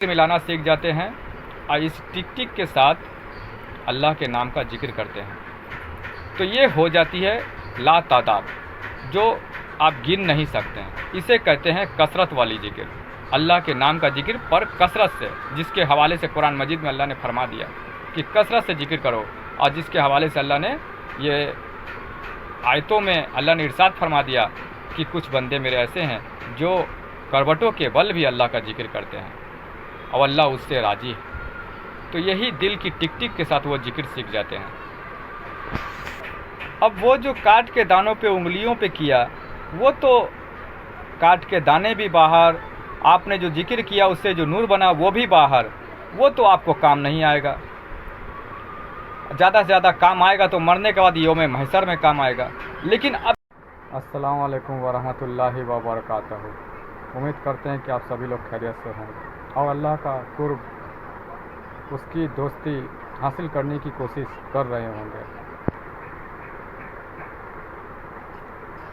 से मिलाना सीख जाते हैं और इस टिक टिक के साथ अल्लाह के नाम का जिक्र करते हैं तो ये हो जाती है ला तादाद, जो आप गिन नहीं सकते हैं। इसे कहते हैं कसरत वाली जिक्र, अल्लाह के नाम का जिक्र पर कसरत से, जिसके हवाले से कुरान मजीद में अल्लाह ने फरमा दिया कि कसरत से जिक्र करो, और जिसके हवाले से अल्लाह ने ये आयतों में अल्लाह ने इरशाद फरमा दिया कि कुछ बंदे मेरे ऐसे हैं जो करवटों के बल भी अल्लाह का जिक्र करते हैं और अल्लाह उससे राजी है। तो यही दिल की टिक टिक के साथ वो जिक्र सीख जाते हैं। अब वो जो काट के दानों पे उंगलियों पे किया, वो तो काट के दाने भी बाहर, आपने जो जिक्र किया उससे जो नूर बना वो भी बाहर, वो तो आपको काम नहीं आएगा। ज़्यादा से ज़्यादा काम आएगा तो मरने के बाद यौम महशर में काम आएगा। लेकिन अब अस्सलाम वालेकुम वरहमतुल्लाहि व बरकातहू। उम्मीद करते हैं कि आप सभी लोग खैरियत से होंगे और अल्लाह का कुर्ब, उसकी दोस्ती हासिल करने की कोशिश कर रहे होंगे।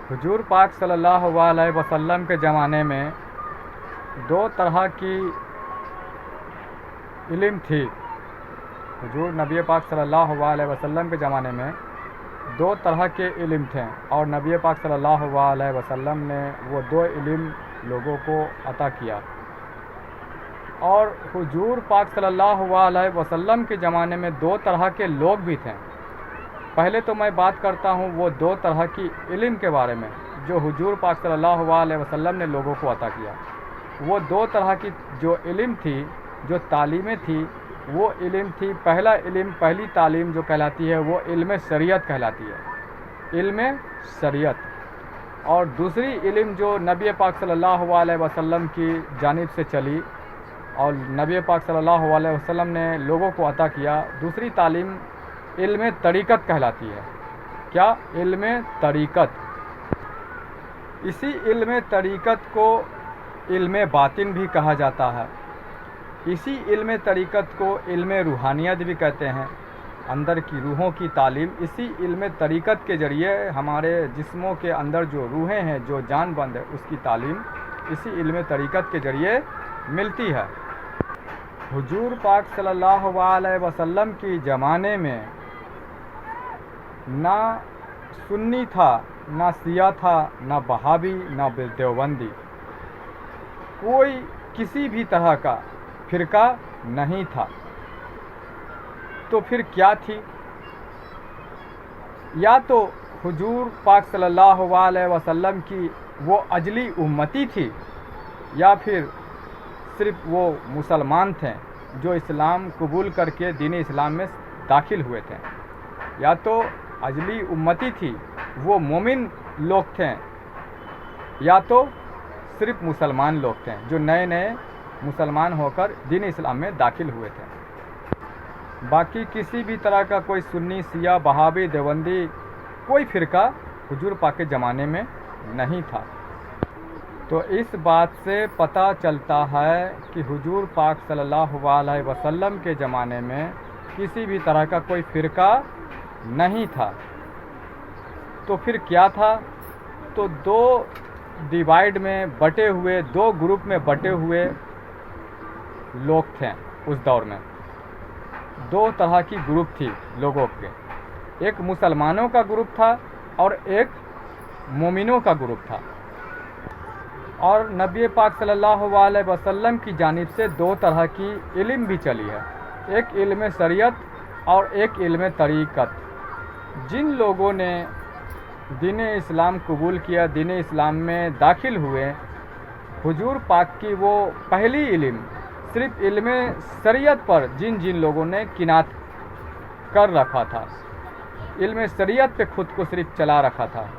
हुजूर पाक सल्लल्लाहु अलैहि वसल्लम के ज़माने में दो तरह की इल्म थी। हुजूर नबी पाक सल्लल्लाहु अलैहि वसल्लम के ज़माने में दो तरह के इल्म थे और नबी पाक सल्लल्लाहु अलैहि वसल्लम ने वो दो इल्म लोगों को अता किया। और हुजूर पाक सल्लल्लाहु अलैहि वसल्लम के ज़माने में दो तरह के लोग भी थे। पहले तो मैं बात करता हूँ वो दो तरह की इल्म के बारे में जो हुजूर पाक सल्लल्लाहु अलैहि वसल्लम ने लोगों को अता किया। वो दो तरह की जो इल्म थी, जो तालीमें थी, वो इल्म थी, पहला इल्म, पहली तालीम जो कहलाती है वो इल्म शरीयत कहलाती है, इल्म शरीयत। और दूसरी इल्म जो नबी पाक सल्लल्लाहु अलैहि वसल्लम की जानिब से चली और नबी पाक सल्लल्लाहु अलैहि वसल्लम ने लोगों को अता किया, दूसरी तालीम इल्म तरीक़त कहलाती है। क्या? इल्म तरीक़त। इसी इल्म तरीक़त को इल्म बातिन भी कहा जाता है। इसी इल्म तरीक़त को इल्म रूहानियत भी कहते हैं, अंदर की रूहों की तालीम। इसी इल्म तरीक़त के ज़रिए हमारे जिस्मों के अंदर जो रूहें हैं, जो जानबंद है, उसकी तालीम इसी इल्म तरीक़त के ज़रिए मिलती है। हुजूर पाक सल्लल्लाहु अलैहि वसल्लम की ज़माने में ना सुन्नी था, ना शिया था, ना बहावी, ना देवबंदी, कोई किसी भी तरह का फ़िरका नहीं था। तो फिर क्या थी? या तो हुजूर पाक सल्लल्लाहु अलैहि वसल्लम की वो अजली उम्मती थी, या फिर सिर्फ़ वो मुसलमान थे जो इस्लाम कबूल करके दीन इस्लाम में दाखिल हुए थे। या तो अजली उम्मती थी, वो मोमिन लोग थे, या तो सिर्फ़ मुसलमान लोग थे जो नए नए मुसलमान होकर दीन इस्लाम में दाखिल हुए थे। बाकी किसी भी तरह का कोई सुन्नी, शिया, बहावी, देवबंदी, कोई फ़िरका हुजूर पाक के ज़माने में नहीं था। तो इस बात से पता चलता है कि हुजूर पाक सल्लल्लाहु अलैहि वसल्लम के ज़माने में किसी भी तरह का कोई फ़िरका नहीं था। तो फिर क्या था? तो दो डिवाइड में बटे हुए, दो ग्रुप में बटे हुए लोग थे उस दौर में। दो तरह की ग्रुप थी लोगों के, एक मुसलमानों का ग्रुप था और एक मोमिनों का ग्रुप था। और नबी पाक सल्लल्लाहु अलैहि वसल्लम की जानिब से दो तरह की इल्म भी चली है, एक इल्म शरीयत और एक इल्म तरीक़त। जिन लोगों ने दीन इस्लाम कबूल किया, दीन इस्लाम में दाखिल हुए, हुजूर पाक की वो पहली इल्म, सिर्फ़ इल्म शरीयत पर जिन जिन लोगों ने किनात कर रखा था, इल्म शरीयत पे खुद को सिर्फ चला रखा था,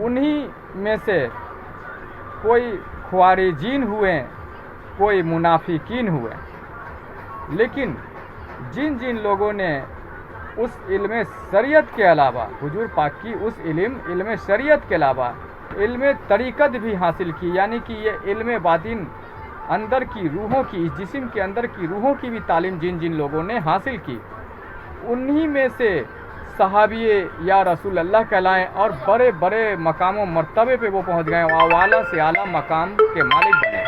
उन्हीं में से कोई ख्वारिजीन हुए, कोई मुनाफिकीन हुए। लेकिन जिन जिन लोगों ने उस इल्म शरीयत के अलावा, हुजूर पाक की उस इल्म शरीयत के अलावा इल्म तरीक़त भी हासिल की, यानी कि ये इल्म बातिन, अंदर की रूहों की, इस जिस्म के अंदर की रूहों की भी तालीम जिन जिन लोगों ने हासिल की, उन्हीं में से सहाबिये या रसूल अल्लाह कहलाएँ और बड़े बड़े मकामों मर्तबे पे वो पहुँच गए, आला से आला मकाम के मालिक बने।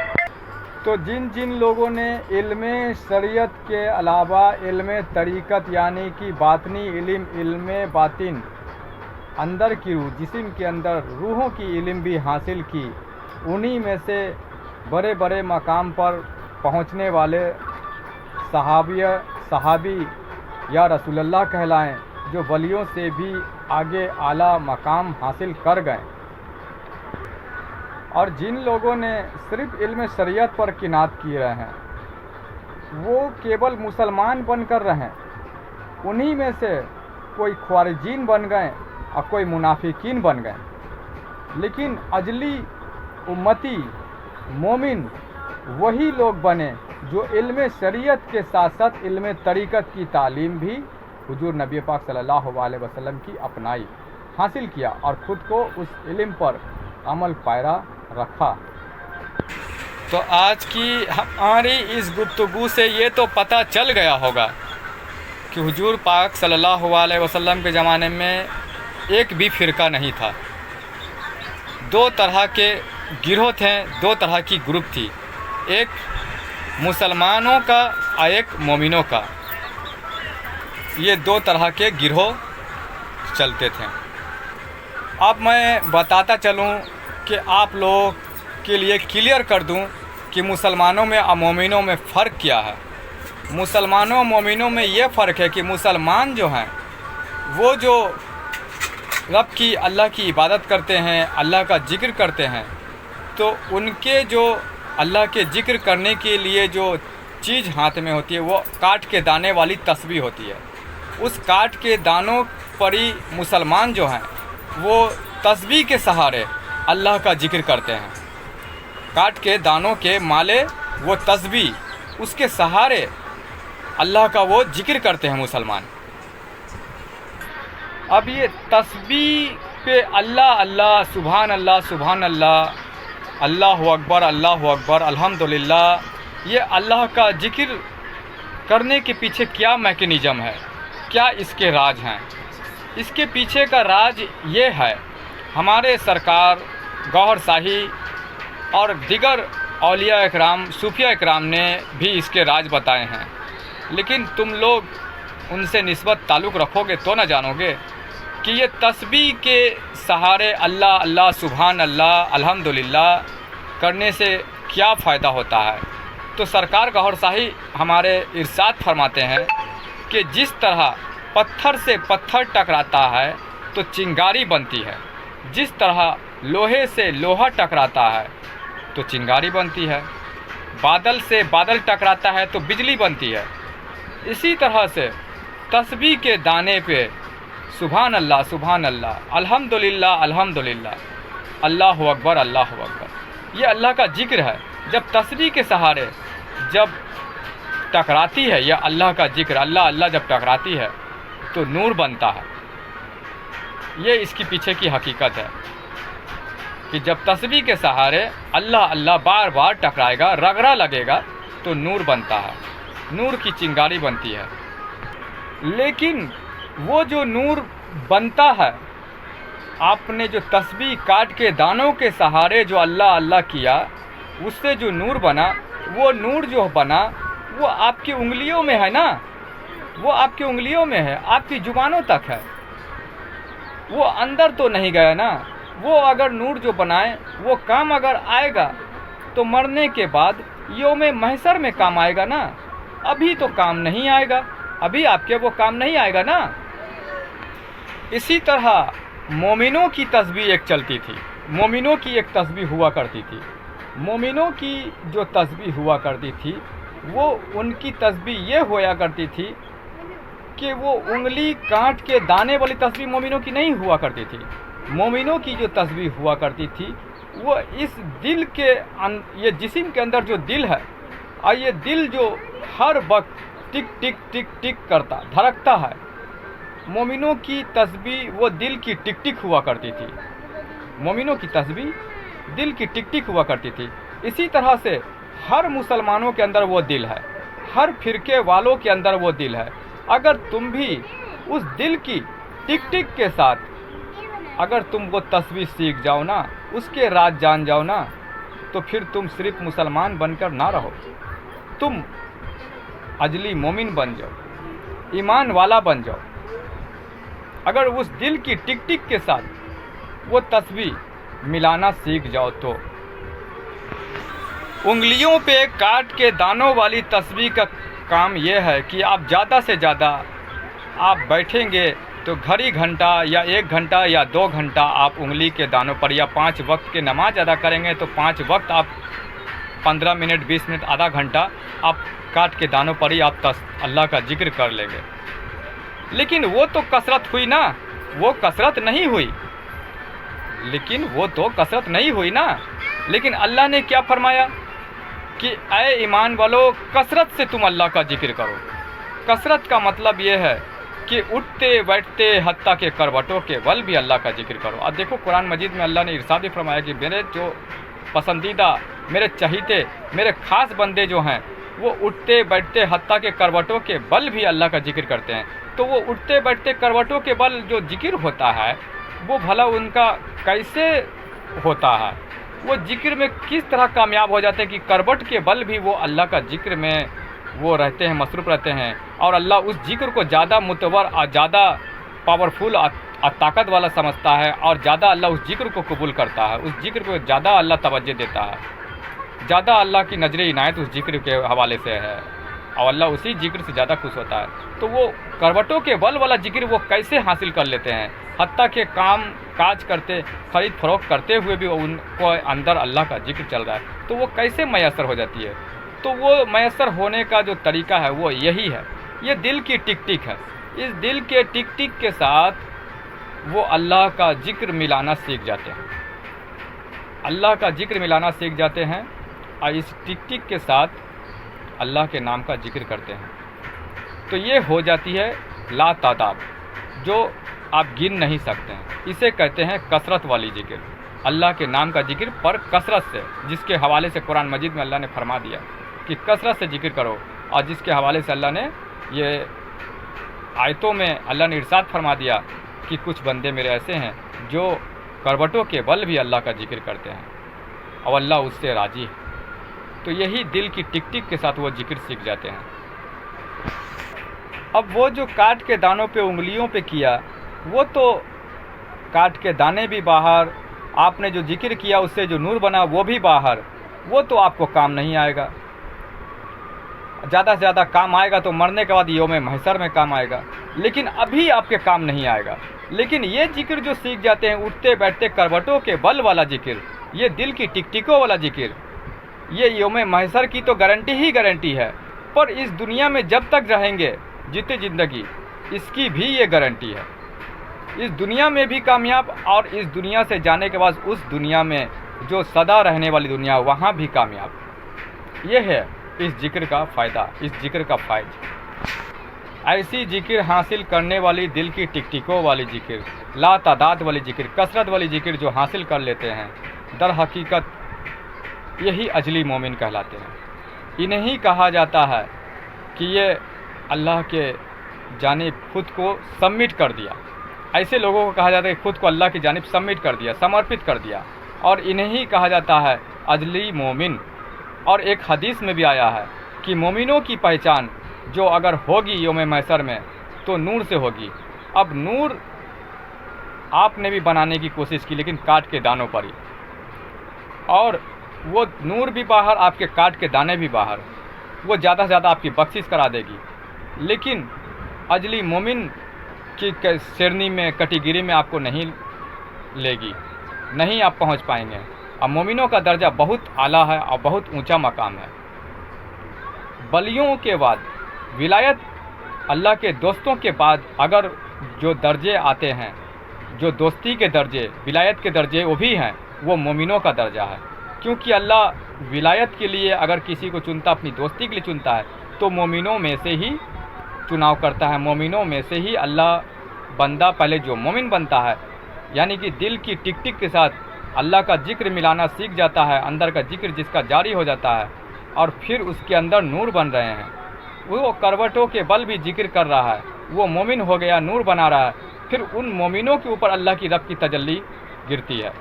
तो जिन जिन लोगों ने इल्म शरीयत के अलावा इल्म तरीक़त यानी कि बातनी इल्म, इल्म बातिन, अंदर की रूह, जिस्म के अंदर रूहों की इल्म भी हासिल की, उन्हीं में से बड़े बड़े मकाम पर पहुंचने वाले सहाबी या रसूलुल्लाह कहलाएं, जो वलियों से भी आगे आला मकाम हासिल कर गए। और जिन लोगों ने सिर्फ इल्म शरीयत पर किनात किए रहे हैं, वो केवल मुसलमान बनकर रहें। उन्हीं में से कोई ख्वारिजीन बन गए और कोई मुनाफिकीन बन गए। लेकिन अजली उम्मती मोमिन वही लोग बने जो इल्म शरीयत के साथ साथ इल्म तरीक़त की तालीम भी हुजूर नबी पाक सल्लल्लाहु अलैहि वसल्लम की अपनाई, हासिल किया और ख़ुद को उस इल्म पर अमल पैरा रखा। तो आज की हमारी इस गुफ्तगू से ये तो पता चल गया होगा कि हुजूर पाक सल्लल्लाहु अलैहि वसल्लम के ज़माने में एक भी फ़िरका नहीं था। दो तरह के गिरोह थे, दो तरह की ग्रुप थी, एक मुसलमानों का और एक मोमिनों का। ये दो तरह के गिरोह चलते थे। अब मैं बताता चलूं कि आप लोग के लिए क्लियर कर दूं कि मुसलमानों में और मोमिनों में फ़र्क क्या है। मुसलमानों और मोमिनों में ये फ़र्क है कि मुसलमान जो हैं वो जो रब की, अल्लाह की इबादत करते हैं, अल्लाह का जिक्र करते हैं, तो उनके जो अल्लाह के जिक्र करने के लिए जो चीज़ हाथ में होती है वो काट के दाने वाली तस्बीह होती है। उस काट के दानों पर ही मुसलमान जो हैं वो तस्बीह के सहारे अल्लाह का जिक्र करते हैं। काट के दानों के माले वो तस्बीह, उसके सहारे अल्लाह का वो जिक्र करते हैं मुसलमान। अब ये तस्बीह पे अल्लाह अल्लाह, सुभान अल्लाह, सुभान अल्लाह, अल्लाहु अकबर, अल्लाहु अकबर, अल्हम्दुलिल्लाह, ये अल्लाह का जिक्र करने के पीछे क्या मैकेनिज़्म है, क्या इसके राज हैं? इसके पीछे का राज ये है, हमारे सरकार गौहर शाही और दिगर औलिया इकराम, सूफिया इकराम ने भी इसके राज बताए हैं। लेकिन तुम लोग उनसे निस्बत ताल्लुक़ रखोगे तो ना जानोगे कि ये तस्बीह के सहारे अल्लाह अल्लाह, सुभान अल्लाह, अल्हम्दुलिल्लाह करने से क्या फ़ायदा होता है। तो सरकार गौहर शाही हमारे इरशाद फरमाते हैं कि जिस तरह पत्थर से पत्थर टकराता है तो चिंगारी बनती है, जिस तरह लोहे से लोहा टकराता है तो चिंगारी बनती है, बादल से बादल टकराता है तो बिजली बनती है। इसी तरह से तस्बीह के दाने पे सुभान अल्लाह, सुभान अल्लाह, अल्हम्दुलिल्लाह, अल्हम्दुलिल्लाह, अल्लाहु अकबर, अल्लाहु अकबर, ये अल्लाह का जिक्र है। जब तस्बीह के सहारे जब टकराती है या अल्लाह का जिक्र, अल्लाह अल्लाह जब टकराती है तो नूर बनता है। ये इसकी पीछे की हकीकत है कि जब तस्बीह के सहारे अल्लाह अल्लाह बार बार टकराएगा, रगड़ा लगेगा तो नूर बनता है, नूर की चिंगारी बनती है। लेकिन वो जो नूर बनता है, आपने जो तस्बीह काट के दानों के सहारे जो अल्लाह अल्लाह किया, उससे जो नूर बना, वो नूर जो बना वो आपकी उंगलियों में है ना, वो आपकी उंगलियों में है, आपकी जुबानों तक है, वो अंदर तो नहीं गया ना। वो अगर नूर जो बनाए वो काम अगर आएगा तो मरने के बाद यौमे महशर में काम आएगा ना, अभी तो काम नहीं आएगा, अभी आपके वो काम नहीं आएगा ना। इसी तरह मोमिनों की तस्बीह एक चलती थी, मोमिनों की एक तस्बीह हुआ करती थी। मोमिनों की जो तस्बीह हुआ करती थी वो उनकी तस्बीह ये होया करती थी कि वो उंगली काट के दाने वाली तस्बीह मोमिनों की नहीं हुआ करती थी। मोमिनों की जो तस्बीह हुआ करती थी वो इस दिल के ये जिस्म के अंदर जो दिल है, और ये दिल जो हर वक्त टिक टिक टिक टिक करता धड़कता है, मोमिनों की तस्बीह वो दिल की टिक टिक हुआ करती थी। मोमिनों की तस्बीह दिल की टिक टिक हुआ करती थी। इसी तरह से हर मुसलमानों के अंदर वो दिल है, हर फिरके वालों के अंदर वो दिल है। अगर तुम भी उस दिल की टिक टिक के साथ अगर तुम वो तस्बीह सीख जाओ ना, उसके राज जान जाओ ना, तो फिर तुम सिर्फ मुसलमान बनकर ना रहो, तुम अजली मोमिन बन जाओ, ईमान वाला बन जाओ। अगर उस दिल की टिक टिक के साथ वो तस्बीह मिलाना सीख जाओ तो उंगलियों पे काट के दानों वाली तस्बीह का काम यह है कि आप ज़्यादा से ज़्यादा आप बैठेंगे तो घड़ी घंटा या 1 घंटा या 2 घंटा आप उंगली के दानों पर, या 5 वक्त के नमाज अदा करेंगे तो 5 वक्त आप 15 मिनट 20 मिनट आधा घंटा आप काट के दानों पर ही आप अल्लाह का जिक्र कर लेंगे। लेकिन वो तो कसरत हुई ना, वो कसरत नहीं हुई, लेकिन वो तो कसरत नहीं हुई ना। लेकिन अल्लाह ने क्या फरमाया कि ऐ ईमान वालों, कसरत से तुम अल्लाह का जिक्र करो। कसरत का मतलब ये है कि उठते बैठते हत्ता के करवटों के बल भी अल्लाह का जिक्र करो। अब देखो कुरान मजीद में अल्लाह ने इरशाद फरमाया कि मेरे जो पसंदीदा, मेरे चहीते, मेरे ख़ास बंदे जो हैं वो उठते बैठते हत्ता के करवटों के बल भी अल्लाह का जिक्र करते हैं। तो वो उठते बैठते करवटों के बल जो जिक्र होता है वो भला उनका कैसे होता है, वो जिक्र में किस तरह कामयाब हो जाते हैं कि करवट के बल भी वो अल्लाह का जिक्र में वो रहते हैं, मसरूफ़ रहते हैं। और अल्लाह उस जिक्र को ज़्यादा मुतबर और ज़्यादा पावरफुल और ताकत वाला समझता है, और ज़्यादा अल्लाह उस जिक्र को कबूल करता है, उस जिक्र को ज़्यादा अल्लाह तवज्जो देता है, ज़्यादा अल्लाह की नजर इनायत उस जिक्र के हवाले से है, और अल्लाह उसी जिक्र से ज़्यादा खुश होता है। तो वो करवटों के बल वाला जिक्र वो कैसे हासिल कर लेते हैं, हत्ता के काम काज करते, खरीद फरोख्त करते हुए भी उनको अंदर अल्लाह का जिक्र चल रहा है, तो वो कैसे मैसर हो जाती है। तो वो मैसर होने का जो तरीका है वो यही है, ये दिल की टिक टिक है। इस दिल के टिक टिक के साथ वो अल्लाह का जिक्र मिलाना सीख जाते हैं, अल्लाह का जिक्र मिलाना सीख जाते हैं, और इस टिक टिक के साथ अल्लाह के नाम का जिक्र करते हैं। तो ये हो जाती है ला तादाद, जो आप गिन नहीं सकते हैं। इसे कहते हैं कसरत वाली जिक्र, अल्लाह के नाम का जिक्र पर कसरत से, जिसके हवाले से कुरान मजीद में अल्लाह ने फरमा दिया कि कसरत से जिक्र करो, और जिसके हवाले से अल्लाह ने ये आयतों में अल्लाह ने इरशाद फरमा दिया कि कुछ बंदे मेरे ऐसे हैं जो करवटों के बल भी अल्लाह का जिक्र करते हैं और अल्लाह उससे राज़ी है। तो यही दिल की टिक टिक के साथ वो जिक्र सीख जाते हैं। अब वो जो काट के दानों पे उंगलियों पे किया, वो तो काट के दाने भी बाहर, आपने जो जिक्र किया उससे जो नूर बना वो भी बाहर, वो तो आपको काम नहीं आएगा। ज़्यादा से ज़्यादा काम आएगा तो मरने के बाद यौम महशर में काम आएगा, लेकिन अभी आपके काम नहीं आएगा। लेकिन ये जिक्र जो सीख जाते हैं, उठते बैठते करवटों के बल वाला जिक्र, ये दिल की टिक टिकों वाला जिक्र, ये यौम महशर की तो गारंटी ही गारंटी है, पर इस दुनिया में जब तक रहेंगे जीते ज़िंदगी, इसकी भी ये गारंटी है। इस दुनिया में भी कामयाब, और इस दुनिया से जाने के बाद उस दुनिया में जो सदा रहने वाली दुनिया, वहाँ भी कामयाब। ये है इस जिक्र का फ़ायदा, इस जिक्र का फ़ायदा। ऐसी जिक्र हासिल करने वाली, दिल की टिक टिकों वाली जिक्र, ला तादाद वाली जिक्र, कसरत वाली जिक्र जो हासिल कर लेते हैं, दर हकीकत यही अजली मोमिन कहलाते हैं। इन्हें कहा जाता है कि ये अल्लाह के जानिब खुद को सबमिट कर दिया। ऐसे लोगों को कहा जाता है कि खुद को अल्लाह की जानिब सबमिट कर दिया, समर्पित कर दिया, और इन्हें कहा जाता है अजली मोमिन। और एक हदीस में भी आया है कि मोमिनों की पहचान जो अगर होगी यौम महशर में तो नूर से होगी। अब नूर आपने भी बनाने की कोशिश की, लेकिन काट के दानों पर ही, और वो नूर भी बाहर, आपके काट के दाने भी बाहर, वो ज़्यादा से ज़्यादा आपकी बख्शिश करा देगी। लेकिन अजली मोमिन की श्रेणी में, कैटेगरी में आपको नहीं लेगी, नहीं आप पहुंच पाएंगे। और मोमिनों का दर्जा बहुत आला है और बहुत ऊंचा मकाम है। बलियों के बाद, विलायत, अल्लाह के दोस्तों के बाद अगर जो दर्जे आते हैं, जो दोस्ती के दर्जे, विलायत के दर्जे, वो भी हैं, वो मोमिनों का दर्जा है। क्योंकि अल्लाह विलायत के लिए अगर किसी को चुनता, अपनी दोस्ती के लिए चुनता है, तो मोमिनों में से ही चुनाव करता है। मोमिनों में से ही अल्लाह बंदा पहले जो मोमिन बनता है, यानी कि दिल की टिक टिक के साथ अल्लाह का जिक्र मिलाना सीख जाता है, अंदर का जिक्र जिसका जारी हो जाता है, और फिर उसके अंदर नूर बन रहे हैं, वो करवटों के बल भी जिक्र कर रहा है, वो मोमिन हो गया, नूर बना रहा है। फिर उन मोमिनों के ऊपर अल्लाह की रब की तजल्ली गिरती है,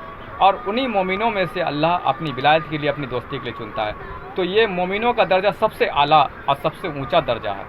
और उन्हीं मोमिनों में से अल्लाह अपनी विलायत के लिए, अपनी दोस्ती के लिए चुनता है। तो ये मोमिनों का दर्जा सबसे आला और सबसे ऊंचा दर्जा है।